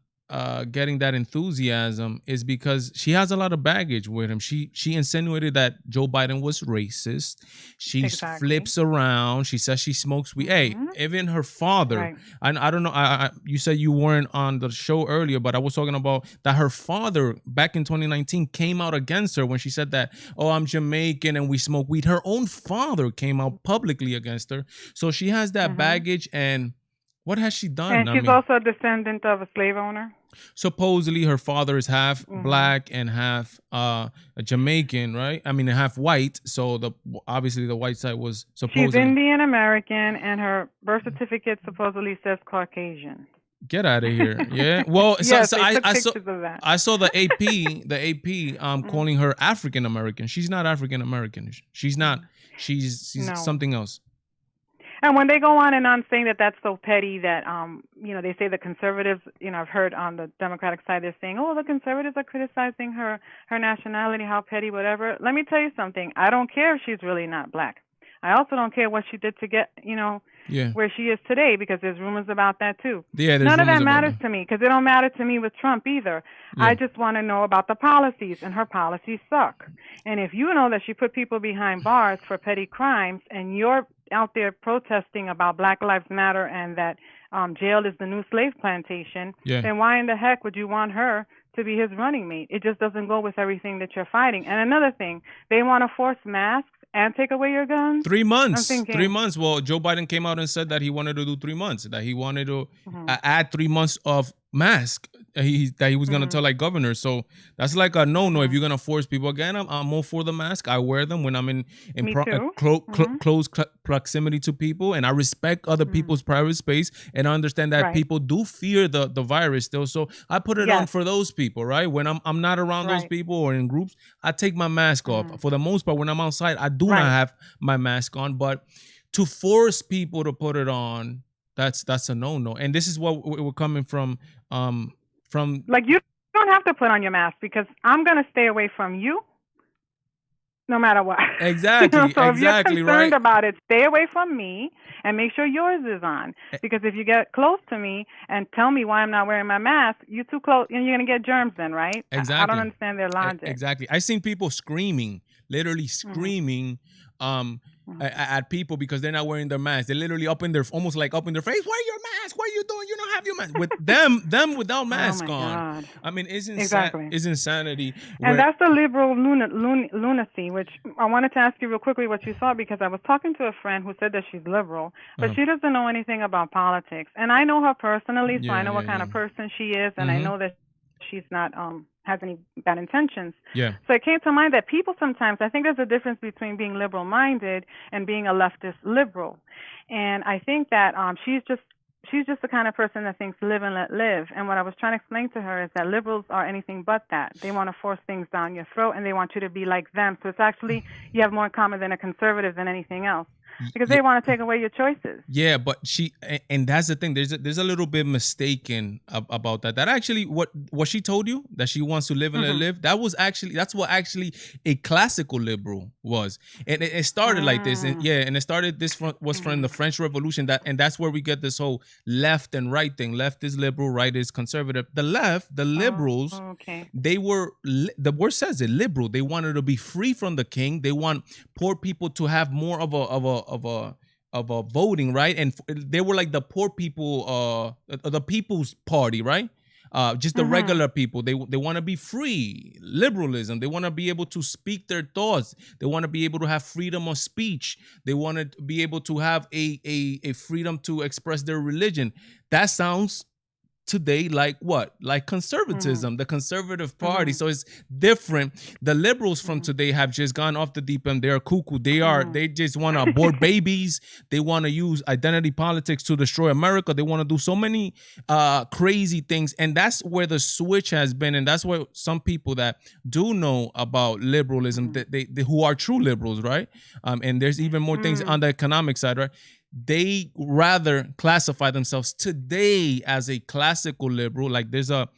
getting that enthusiasm is because she has a lot of baggage with him. She insinuated that Joe Biden was racist. She flips around. She says she smokes weed. Hey, even her father. I don't know. You said you weren't on the show earlier, but I was talking about that her father back in 2019 came out against her when she said that, oh, I'm Jamaican and we smoke weed. Her own father came out publicly against her. So she has that baggage, and what has she done? And she's also a descendant of a slave owner. Supposedly her father is half black and half a Jamaican, right? I mean, half white. So obviously the white side was supposedly. She's Indian American, and her birth certificate supposedly says Caucasian. Get out of here! Yeah. Well, yes, I saw the AP calling her African American. She's not African American. She's not. She's something else. And when they go on and on saying that that's so petty that, they say the conservatives, I've heard on the Democratic side, they're saying, oh, the conservatives are criticizing her nationality, how petty, whatever. Let me tell you something. I don't care if she's really not black. I also don't care what she did to get, where she is today, because there's rumors about that too. Yeah, none of that matters to me, because it don't matter to me with Trump either. Yeah. I just want to know about the policies, and her policies suck. And if you know that she put people behind bars for petty crimes, and you're out there protesting about Black Lives Matter and that jail is the new slave plantation, then why in the heck would you want her to be his running mate? It just doesn't go with everything that you're fighting. And another thing, they want to force masks and take away your guns? 3 months. 3 months. Well, Joe Biden came out and said that he wanted to do 3 months, that he wanted to add 3 months of mask that he was going to tell like governors. So that's like a no-no if you're going to force people. Again, I'm all for the mask. I wear them when I'm in close proximity to people, and I respect other people's private space, and I understand that people do fear the virus still. So I put it on for those people, right? When I'm not around those people or in groups, I take my mask off. For the most part, when I'm outside, I do not have my mask on. But to force people to put it on, that's a no-no. And this is what we're coming from. Like, you don't have to put on your mask, because I'm going to stay away from you no matter what. Exactly. So if you're concerned about it, stay away from me and make sure yours is on. Because if you get close to me and tell me why I'm not wearing my mask, you're too close and you're going to get germs then, right? Exactly. I don't understand their logic. Exactly. I've seen people screaming, literally screaming at people because they're not wearing their mask. They're literally almost like up in their face. Wear your mask. What are you doing? You don't have your mask. With them without mask on. God. I mean, it's insanity. And that's the liberal lunacy, which I wanted to ask you real quickly what you thought, because I was talking to a friend who said that she's liberal, but she doesn't know anything about politics. And I know her personally, so I know what kind of person she is, and I know that she's not has any bad intentions. Yeah. So it came to mind that people sometimes, I think there's a difference between being liberal-minded and being a leftist liberal. And I think that she's just the kind of person that thinks live and let live. And what I was trying to explain to her is that liberals are anything but that. They want to force things down your throat, and they want you to be like them. So it's actually, you have more in common than a conservative than anything else. Because they want to take away your choices. Yeah, but and that's the thing. There's a little bit mistaken about that. That actually, what she told you, that she wants to live and let live, that's what actually a classical liberal was. And it started like this. And it started, was from the French Revolution, that's where we get this whole left and right thing. Left is liberal, right is conservative. The left, the liberals, they were, the word says it, liberal. They wanted to be free from the king. They want poor people to have more of a voting, right? And they were like the poor people, the People's Party, right? Just the regular people. They want to be free. Liberalism. They want to be able to speak their thoughts. They want to be able to have freedom of speech. They want to be able to have a freedom to express their religion. That sounds today like what? Like conservatism, the conservative party. So it's different. The liberals from today have just gone off the deep end. They're cuckoo. They just want to abort babies. They want to use identity politics to destroy America. They want to do so many crazy things. And that's where the switch has been. And that's where some people that do know about liberalism, that they who are true liberals, right? And there's even more things on the economic side, right? They rather classify themselves today as a classical liberal. Like there's a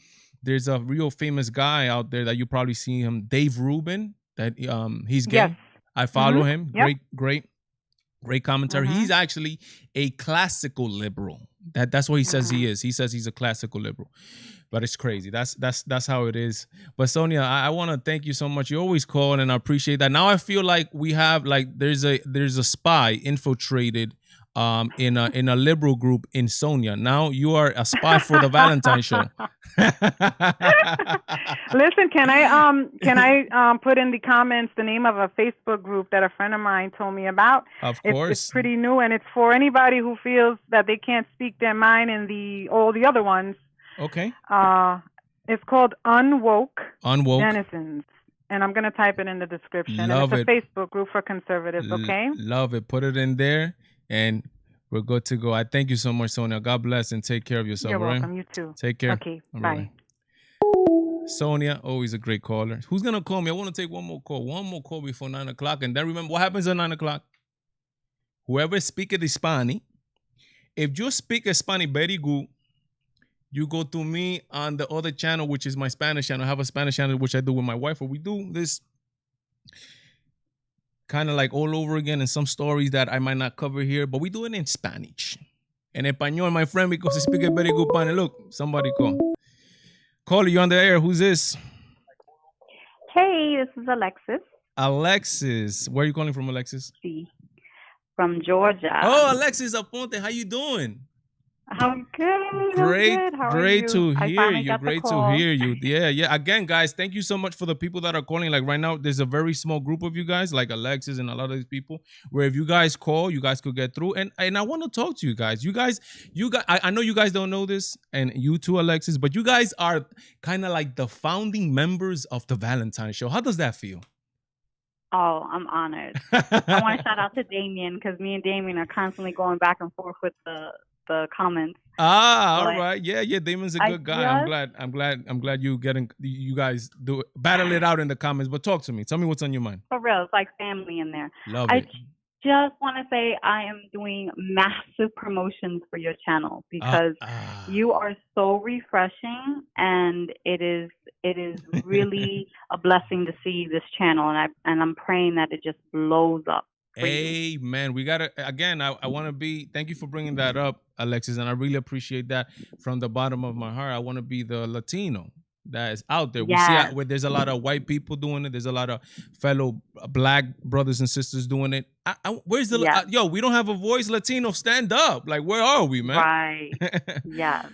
real famous guy out there that you probably see him, Dave Rubin. That he's gay. Yes. I follow him. Yep. Great commentary. He's actually a classical liberal. That's what he says he is. He says he's a classical liberal. But it's crazy. That's how it is. But Sonia, I want to thank you so much. You always call, and I appreciate that. Now I feel like we have there's a spy infiltrated in a liberal group in Sonia. Now you are a spy for the Valentine show. Listen, can I put in the comments the name of a Facebook group that a friend of mine told me about? Of course. It's pretty new, and it's for anybody who feels that they can't speak their mind in all the other ones. Okay. It's called Unwoke Unwoke Denizens. And I'm going to type it in the description. Love and it's a Facebook group for conservatives, okay? Love it. Put it in there, and we're good to go. I thank you so much, Sonia. God bless, and take care of yourself. You're right? welcome. You too. Take care. Okay, All bye. right. Sonia, always a great caller. Who's going to call me? I want to take one more call. One more call before 9 o'clock. And then remember, what happens at 9 o'clock? Whoever speaks Spanish, if you speak Spanish very good, you go to me on the other channel, which is my Spanish channel. I have a Spanish channel, which I do with my wife, where we do this kind of like all over again, and some stories that I might not cover here, but we do it in Spanish. En español, my friend, because I speak a very good Spanish. Look, somebody call. Caller, you on the air. Who's this? Hey, this is Alexis. Alexis. Where are you calling from, Alexis? From Georgia. Oh, Alexis Aponte. How you doing? I'm good. Great, I'm good. How great are to you? hear you. Great to hear you. Yeah. Again, guys, thank you so much for the people that are calling. Like right now, there's a very small group of you guys, like Alexis and a lot of these people, where if you guys call, you guys could get through. And I want to talk to you guys. You guys, I know you guys don't know this, and you too, Alexis, but you guys are kind of like the founding members of the Valentine show. How does that feel? Oh, I'm honored. I want to shout out to Damien, because me and Damien are constantly going back and forth with the comments. All right. Yeah. Damon's a good guy. I'm glad you guys do battle it out in the comments. But talk to me. Tell me what's on your mind. For real, it's like family in there. Love I it. just want to say I am doing massive promotions for your channel, because you are so refreshing, and it is really a blessing to see this channel, and I'm praying that it just blows up. Amen. We gotta again. I want to be. Thank you for bringing that up, Alexis, and I really appreciate that from the bottom of my heart. I want to be the Latino that is out there. Yes. We see where there's a lot of white people doing it. There's a lot of fellow black brothers and sisters doing it. Where's the yo? We don't have a voice. Latino, stand up! Like, where are we, man? Right. Yeah.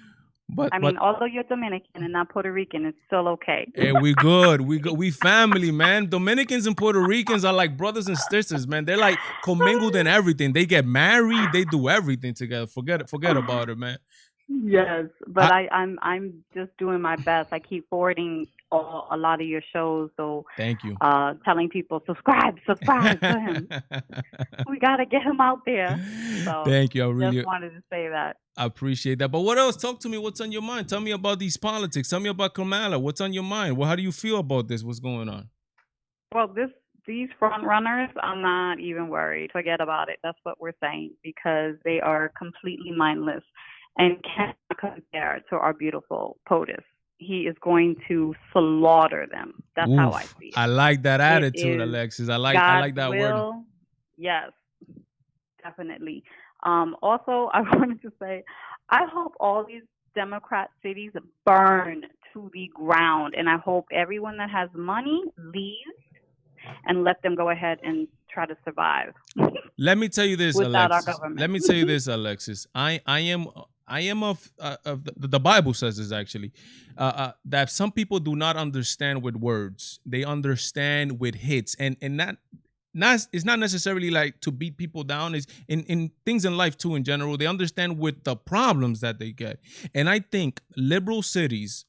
But although you're Dominican and not Puerto Rican, it's still okay. Hey, we good. We family, man. Dominicans and Puerto Ricans are like brothers and sisters, man. They're like commingled in everything. They get married. They do everything together. Forget about it, man. Yes, but I'm just doing my best. I keep forwarding a lot of your shows, so thank you. Telling people subscribe to him. We gotta get him out there. So thank you. I really just wanted to say that. I appreciate that. But what else? Talk to me. What's on your mind? Tell me about these politics. Tell me about Kamala. What's on your mind? Well, how do you feel about this? What's going on? Well, these front runners, I'm not even worried. Forget about it. That's what we're saying, because they are completely mindless and cannot compare to our beautiful POTUS. He is going to slaughter them. That's how I see it. I like that attitude, Alexis. I like that word. Yes, definitely. Also, I wanted to say, I hope all these Democrat cities burn to the ground, and I hope everyone that has money leaves and let them go ahead and try to survive. Let me tell you this, without Alexis. our government. Let me tell you this, Alexis. I am of the Bible says this actually, that some people do not understand with words. They understand with hits, and it's not necessarily like to beat people down. Is in things in life too in general. They understand with the problems that they get, and I think liberal cities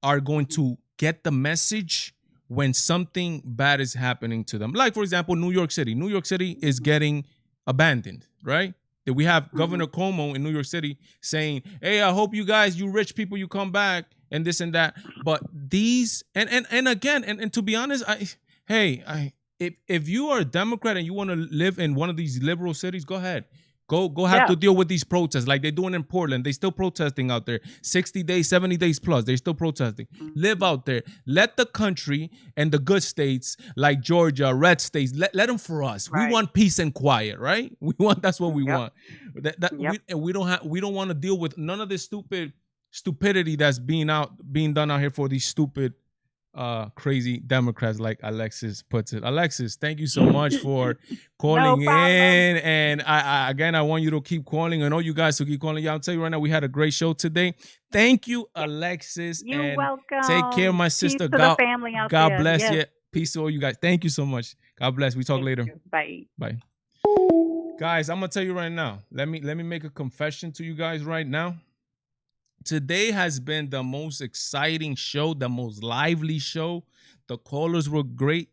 are going to get the message when something bad is happening to them. Like, for example, New York City. New York City is getting abandoned, right? That we have Governor Cuomo in New York City saying, "Hey, I hope you guys, you rich people, you come back and this and that." But these and again, and to be honest, if you are a Democrat and you want to live in one of these liberal cities, go ahead. Go have to deal with these protests like they're doing in Portland. They still protesting out there. 60 days, 70 days plus. They're still protesting. Live out there. Let the country and the good states like Georgia, red states, let them for us. Right. We want peace and quiet, right? That's what we want. We don't want to deal with none of this stupidity that's being done out here for these stupid crazy Democrats, like Alexis puts it. Alexis, thank you so much for calling in. And I want you to keep calling. I know you guys to keep calling. I'll tell you right now, we had a great show today. Thank you, Alexis. You're welcome. Take care, my sister. Peace to the family out God there. bless Yes. you. Peace to all you guys. Thank you so much. God bless. We talk later. Bye. Bye. Guys, I'm gonna tell you right now. Let me make a confession to you guys right now. Today has been the most exciting show, the most lively show. The callers were great.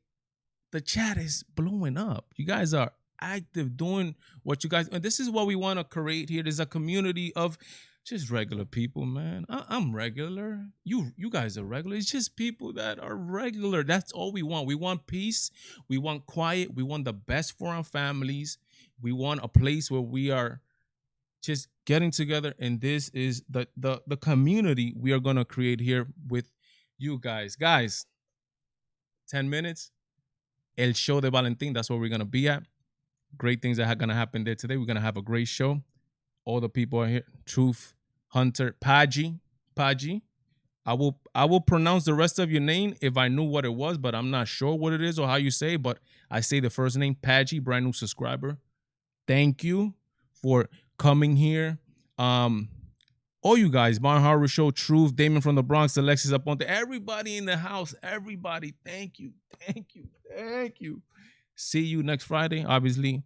The chat is blowing up. You guys are active, doing what you guys, and this is what we want to create here. There's a community of just regular people, man. I'm regular. You guys are regular. It's just people that are regular. That's all we want. We want peace. We want quiet. We want the best for our families. We want a place where we are just getting together, and this is the community we are going to create here with you guys. 10 minutes, El Show de Valentine, that's where we're going to be at. Great things that are going to happen there today. We're going to have a great show. All the people are here. Truth, Hunter, Paji. I will pronounce the rest of your name if I knew what it was, but I'm not sure what it is or how you say it, but I say the first name, Paji, brand new subscriber. Thank you for coming here. All you guys, Barn Horror Show, Truth, Damon from the Bronx, Alexis Aponte, everybody in the house, everybody, thank you. See you next Friday. Obviously,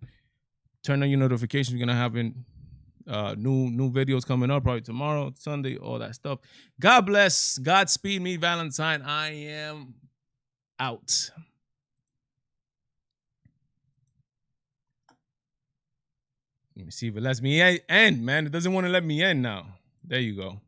turn on your notifications. We're gonna have new videos coming up probably tomorrow, Sunday, all that stuff. God bless. Godspeed me, Valentine. I am out. Let me see if it lets me end, man. It doesn't want to let me end now. There you go.